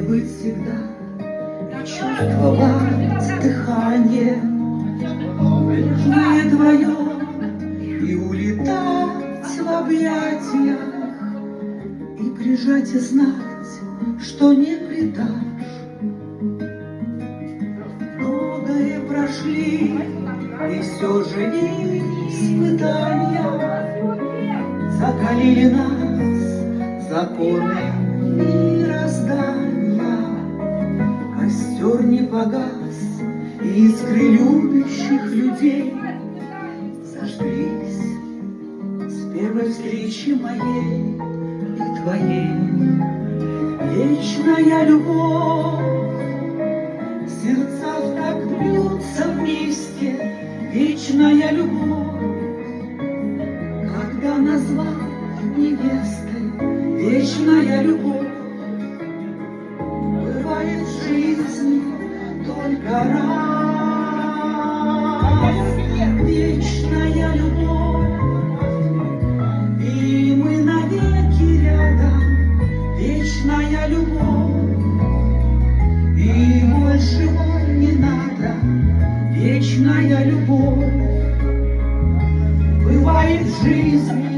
быть всегда и чувствовать дыхание нежное твое, и улетать в объятиях, и прижать и знать, что не предашь. Многое прошли, и все же испытания закалили нас законы мироздания. Костер не погас, и искры любящих людей зажглись с первой встречи моей и твоей. Вечная любовь, сердца так бьются вместе, вечная любовь, когда назвал невестой. Вечная любовь бывает в жизни только раз. Вечная любовь, и мы навеки рядом. Вечная любовь, и большего не надо. Вечная любовь бывает в жизни